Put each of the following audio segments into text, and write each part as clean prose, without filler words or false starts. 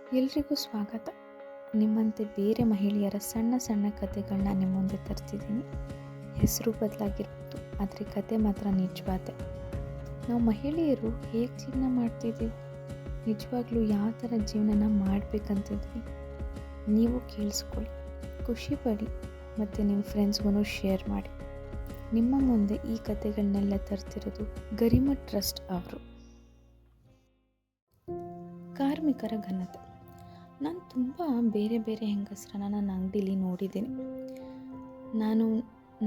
ಎಲ್ರಿಗೂ ಸ್ವಾಗತ. ನಿಮ್ಮಂತೆ ಬೇರೆ ಮಹಿಳೆಯರ ಸಣ್ಣ ಸಣ್ಣ ಕಥೆಗಳನ್ನ ನಿಮ್ಮ ಮುಂದೆ ತರ್ತಿದ್ದೀನಿ. ಹೆಸರು ಬದಲಾಗಿರ್ಬೋದು, ಆದರೆ ಕತೆ ಮಾತ್ರ ನಿಜವಾದೆ. ನಾವು ಮಹಿಳೆಯರು ಹೇಗೆ ಜೀವನ ಮಾಡ್ತಿದ್ದೀವಿ, ನಿಜವಾಗ್ಲೂ ಯಾವ ಥರ ಜೀವನನ ಮಾಡಬೇಕಂತಿದ್ವಿ, ನೀವು ಕೇಳಿಸ್ಕೊಳ್ಳಿ, ಖುಷಿ ಪಡಿ ಮತ್ತು ನಿಮ್ಮ ಫ್ರೆಂಡ್ಸ್ಗೂ ಶೇರ್ ಮಾಡಿ. ನಿಮ್ಮ ಮುಂದೆ ಈ ಕಥೆಗಳನ್ನೆಲ್ಲ ತರ್ತಿರೋದು ಗರಿಮಾ ಟ್ರಸ್ಟ್ ಅವರು. ಕಾರ್ಮಿಕರ ಘನತೆ. ನಾನು ತುಂಬ ಬೇರೆ ಬೇರೆ ಹೆಂಗಸರನ್ನ ನನ್ನ ಅಂಗಡಿಲಿ ನೋಡಿದ್ದೀನಿ. ನಾನು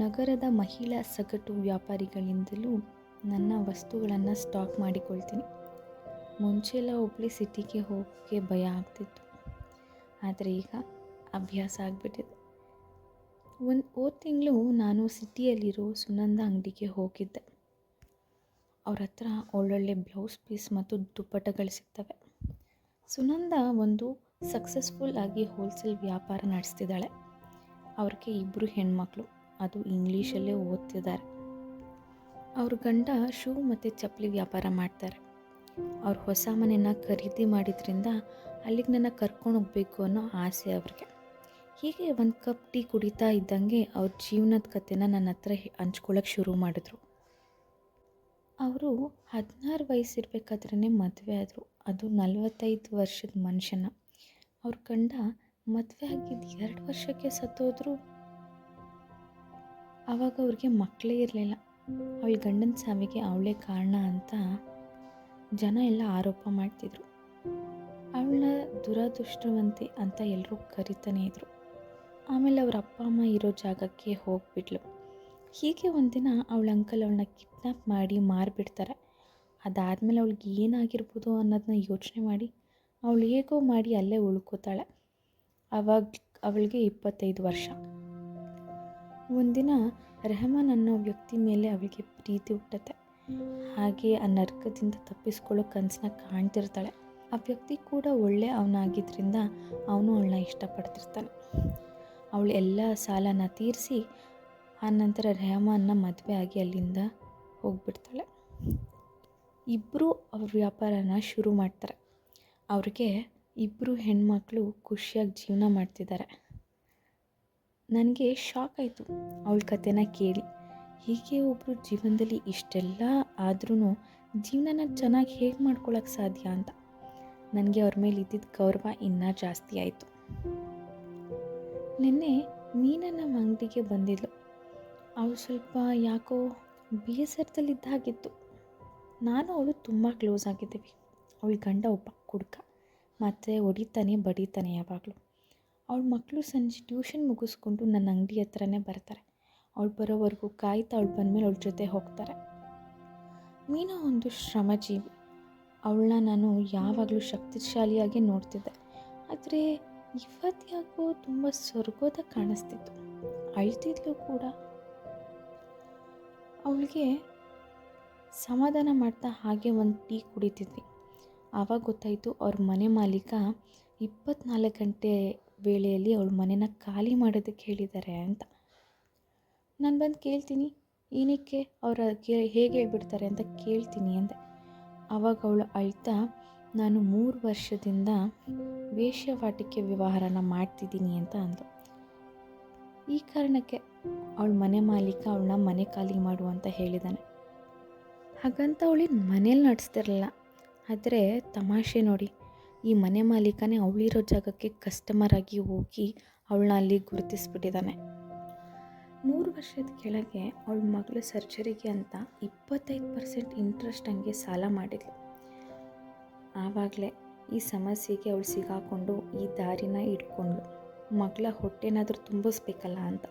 ನಗರದ ಮಹಿಳಾ ಸಗಟು ವ್ಯಾಪಾರಿಗಳಿಂದಲೂ ನನ್ನ ವಸ್ತುಗಳನ್ನು ಸ್ಟಾಕ್ ಮಾಡಿಕೊಳ್ತೀನಿ. ಮುಂಚೆಲ್ಲ ಒಬ್ಬಳೇ ಸಿಟಿಗೆ ಹೋಗೋಕ್ಕೆ ಭಯ ಆಗ್ತಿತ್ತು, ಆದರೆ ಈಗ ಅಭ್ಯಾಸ ಆಗಿಬಿಟ್ಟಿದೆ. ಹೋದ ತಿಂಗಳು ನಾನು ಸಿಟಿಯಲ್ಲಿರೋ ಸುನಂದ ಅಂಗಡಿಗೆ ಹೋಗಿದ್ದೆ. ಅವ್ರ ಹತ್ರ ಒಳ್ಳೊಳ್ಳೆ ಬ್ಲೌಸ್ ಪೀಸ್ ಮತ್ತು ದುಪ್ಪಟ್ಟಗಳು ಸಿಗ್ತವೆ. ಸುನಂದ ಒಂದು ಸಕ್ಸಸ್ಫುಲ್ ಆಗಿ ಹೋಲ್ಸೇಲ್ ವ್ಯಾಪಾರ ನಡೆಸ್ತಿದ್ದಾಳೆ. ಅವ್ರಿಗೆ 2 ಹೆಣ್ಮಕ್ಳು, ಅದು ಇಂಗ್ಲೀಷಲ್ಲೇ ಓದ್ತಿದ್ದಾರೆ. ಅವ್ರ ಗಂಡ ಶೂ ಮತ್ತು ಚಪ್ಪಲಿ ವ್ಯಾಪಾರ ಮಾಡ್ತಾರೆ. ಅವ್ರು ಹೊಸ ಮನೆಯನ್ನು ಖರೀದಿ ಮಾಡಿದ್ರಿಂದ ಅಲ್ಲಿಗೆ ನನ್ನ ಕರ್ಕೊಂಡು ಹೋಗಬೇಕು ಅನ್ನೋ ಆಸೆ ಅವ್ರಿಗೆ. ಹೀಗೆ ಒಂದು ಕಪ್ ಟೀ ಕುಡಿತಾ ಇದ್ದಂಗೆ ಅವ್ರ ಜೀವನದ ಕಥೆನ ನನ್ನ ಹತ್ರ ಹಂಚ್ಕೊಳ್ಳೋಕೆ ಶುರು ಮಾಡಿದ್ರು. ಅವರು 16 ವಯಸ್ಸಿರ್ಬೇಕಾದ್ರೇ ಮದುವೆ ಆದರು. ಅದು 45 ವರ್ಷದ ಮನುಷ್ಯನ. ಅವ್ರ ಗಂಡ ಮದುವೆ ಆಗಿದ್ದು 2 ವರ್ಷಕ್ಕೆ ಸತ್ತೋದ್ರು. ಆವಾಗ ಅವ್ರಿಗೆ ಮಕ್ಕಳೇ ಇರಲಿಲ್ಲ. ಅವಳ ಗಂಡನ ಸಾವಿಗೆ ಅವಳೇ ಕಾರಣ ಅಂತ ಜನ ಎಲ್ಲ ಆರೋಪ ಮಾಡ್ತಿದ್ರು. ಅವಳ ದುರದೃಷ್ಟವಂತೆ ಅಂತ ಎಲ್ಲರೂ ಕರಿತಾನೆ ಇದ್ರು. ಆಮೇಲೆ ಅವ್ರ ಅಪ್ಪ ಅಮ್ಮ ಇರೋ ಜಾಗಕ್ಕೆ ಹೋಗಿಬಿಟ್ಲು. ಹೀಗೆ ಒಂದಿನ ಅವಳ ಅಂಕಲ್ ಅವಳನ್ನ ಕಿಡ್ನಾಪ್ ಮಾಡಿ ಮಾರಿಬಿಡ್ತಾರೆ. ಅದಾದಮೇಲೆ ಅವಳಿಗೆ ಏನಾಗಿರ್ಬೋದು ಅನ್ನೋದನ್ನ ಯೋಚನೆ ಮಾಡಿ ಅವಳು ಹೇಗೋ ಮಾಡಿ ಅಲ್ಲೇ ಉಳ್ಕೋತಾಳೆ. ಆವಾಗ ಅವಳಿಗೆ 25 ವರ್ಷ. ಒಂದಿನ ರೆಹಮಾನ್ ಅನ್ನೋ ವ್ಯಕ್ತಿ ಮೇಲೆ ಅವಳಿಗೆ ಪ್ರೀತಿ ಹುಟ್ಟುತ್ತೆ. ಹಾಗೆ ಆ ನರಕದಿಂದ ತಪ್ಪಿಸ್ಕೊಳ್ಳೋ ಕನಸನ್ನ ಕಾಣ್ತಿರ್ತಾಳೆ. ಆ ವ್ಯಕ್ತಿ ಕೂಡ ಒಳ್ಳೆ ಅವನಾಗಿದ್ದರಿಂದ ಅವನು ಅವಳನ್ನ ಇಷ್ಟಪಡ್ತಿರ್ತಾನೆ. ಅವಳು ಎಲ್ಲ ಸಾಲನ ತೀರಿಸಿ ಆನಂತರ ರೆಹಮಾನ್ನ ಮದುವೆ ಆಗಿ ಅಲ್ಲಿಂದ ಹೋಗ್ಬಿಡ್ತಾಳೆ. ಇಬ್ಬರು ಅವ್ರ ವ್ಯಾಪಾರನ ಶುರು ಮಾಡ್ತಾರೆ. ಅವ್ರಿಗೆ 2 ಹೆಣ್ಮಕ್ಳು ಖುಷಿಯಾಗಿ ಜೀವನ ಮಾಡ್ತಿದ್ದಾರೆ. ನನಗೆ ಶಾಕ್ ಆಯಿತು ಅವಳ ಕಥೆನ ಕೇಳಿ. ಹೀಗೆ ಒಬ್ಬರು ಜೀವನದಲ್ಲಿ ಇಷ್ಟೆಲ್ಲ ಆದ್ರೂ ಜೀವನನ ಚೆನ್ನಾಗಿ ಹೇಗೆ ಮಾಡ್ಕೊಳ್ಳೋಕ್ಕೆ ಸಾಧ್ಯ ಅಂತ ನನಗೆ ಅವ್ರ ಮೇಲೆ ಇದ್ದಿದ್ದ ಗೌರವ ಇನ್ನೂ ಜಾಸ್ತಿ ಆಯಿತು. ನಿನ್ನೆ ಮೀನಾ ನಮ್ಮ ಅಂಗಡಿಗೆ ಬಂದಿದ್ಲು. ಅವಳು ಸ್ವಲ್ಪ ಯಾಕೋ ಬೇಸರದಲ್ಲಿದ್ದ ಹಾಗಿತ್ತು. ನಾನು ಅವಳು ತುಂಬ ಕ್ಲೋಸ್ ಆಗಿದ್ದೀವಿ. ಅವಳ ಗಂಡ ಒಬ್ಬ ಕುಡುಕ, ಮತ್ತು ಹೊಡಿತಾನೆ ಬಡಿತಾನೆ ಯಾವಾಗಲೂ. ಅವಳ ಮಕ್ಕಳು ಸಂಜೆ ಟ್ಯೂಷನ್ ಮುಗಿಸ್ಕೊಂಡು ನನ್ನ ಅಂಗಡಿ ಹತ್ರನೇ ಬರ್ತಾರೆ. ಅವಳು ಬರೋವರೆಗೂ ಕಾಯ್ತಾ ಅವಳು ಬಂದಮೇಲೆ ಅವಳ ಜೊತೆ ಹೋಗ್ತಾರೆ. ಮೀನಾ ಒಂದು ಶ್ರಮಜೀವಿ. ಅವಳನ್ನ ನಾನು ಯಾವಾಗಲೂ ಶಕ್ತಿಶಾಲಿಯಾಗಿ ನೋಡ್ತಿದ್ದೆ. ಆದರೆ ಇವತ್ತು ಯಾಕೋ ತುಂಬ ಸೊರಗೋದ ಕಾಣಿಸ್ತಿತ್ತು. ಅಳ್ತಿದ್ಲು ಕೂಡ. ಅವಳಿಗೆ ಸಮಾಧಾನ ಮಾಡ್ತಾ ಹಾಗೆ ಒಂದು ಟೀ ಕುಡಿತಿದ್ವಿ. ಆವಾಗ ಗೊತ್ತಾಯಿತು ಅವ್ರ ಮನೆ ಮಾಲೀಕ 24 ಗಂಟೆ ವೇಳೆಯಲ್ಲಿ ಅವಳ ಮನೆನ ಖಾಲಿ ಮಾಡೋದಕ್ಕೆ ಹೇಳಿದ್ದಾರೆ ಅಂತ. ನಾನು ಬಂದು ಕೇಳ್ತೀನಿ, ಏನಕ್ಕೆ ಅವ್ರು ಹೇಗೆ ಹೇಳ್ಬಿಡ್ತಾರೆ ಅಂತ ಕೇಳ್ತೀನಿ ಅಂದೆ. ಆವಾಗ ಅವಳು ಅಳ್ತಾ, ನಾನು 3 ವರ್ಷದಿಂದ ವೇಶ್ಯಾವಾಟಿಕೆ ವ್ಯವಹಾರನ ಮಾಡ್ತಿದ್ದೀನಿ ಅಂತ ಅಂದು. ಈ ಕಾರಣಕ್ಕೆ ಅವಳ ಮನೆ ಮಾಲೀಕ ಅವಳನ್ನ ಮನೆ ಖಾಲಿ ಮಾಡು ಅಂತ ಹೇಳಿದ್ದಾನೆ. ಹಾಗಂತ ಅವಳಿನ ಮನೇಲಿ ನಡೆಸ್ತಿರಲಿಲ್ಲ. ಆದರೆ ತಮಾಷೆ ನೋಡಿ, ಈ ಮನೆ ಮಾಲೀಕನೇ ಅವಳಿರೋ ಜಾಗಕ್ಕೆ ಕಸ್ಟಮರ್ ಆಗಿ ಹೋಗಿ ಅವಳನ್ನ ಅಲ್ಲಿ ಗುರುತಿಸ್ಬಿಟ್ಟಿದ್ದಾನೆ. 3 ವರ್ಷದ ಕೆಳಗೆ ಅವಳ ಮಗಳ ಸರ್ಜರಿಗೆ ಅಂತ 25% ಇಂಟ್ರೆಸ್ಟ್ ಹಂಗೆ ಸಾಲ ಮಾಡಿದ್ಲು. ಆವಾಗಲೇ ಈ ಸಮಸ್ಯೆಗೆ ಅವಳು ಸಿಗಾಕೊಂಡು ಈ ದಾರಿನ ಇಟ್ಕೊಂಡ್ಳು. ಮಗಳ ಹೊಟ್ಟೆನಾದರೂ ತುಂಬಿಸ್ಬೇಕಲ್ಲ ಅಂತ.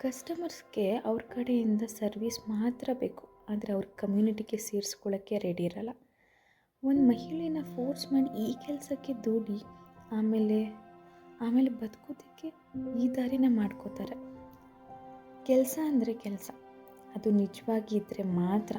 ಕಸ್ಟಮರ್ಸ್ಗೆ ಅವ್ರ ಕಡೆಯಿಂದ ಸರ್ವಿಸ್ ಮಾತ್ರ ಬೇಕು, ಆದರೆ ಅವ್ರ ಕಮ್ಯುನಿಟಿಗೆ ಸೇರಿಸ್ಕೊಳ್ಳೋಕ್ಕೆ ರೆಡಿ ಇರಲ್ಲ. ಒಂದು ಮಹಿಳೆನ ಫೋರ್ಸ್ ಮಾಡಿ ಈ ಕೆಲಸಕ್ಕೆ ದೂಡಿ ಆಮೇಲೆ ಬದುಕೋದಕ್ಕೆ ಈ ದಾರಿನ ಮಾಡ್ಕೋತಾರೆ. ಕೆಲಸ ಅಂದರೆ ಕೆಲಸ, ಅದು ನಿಜವಾಗಿ ಇದ್ದರೆ ಮಾತ್ರ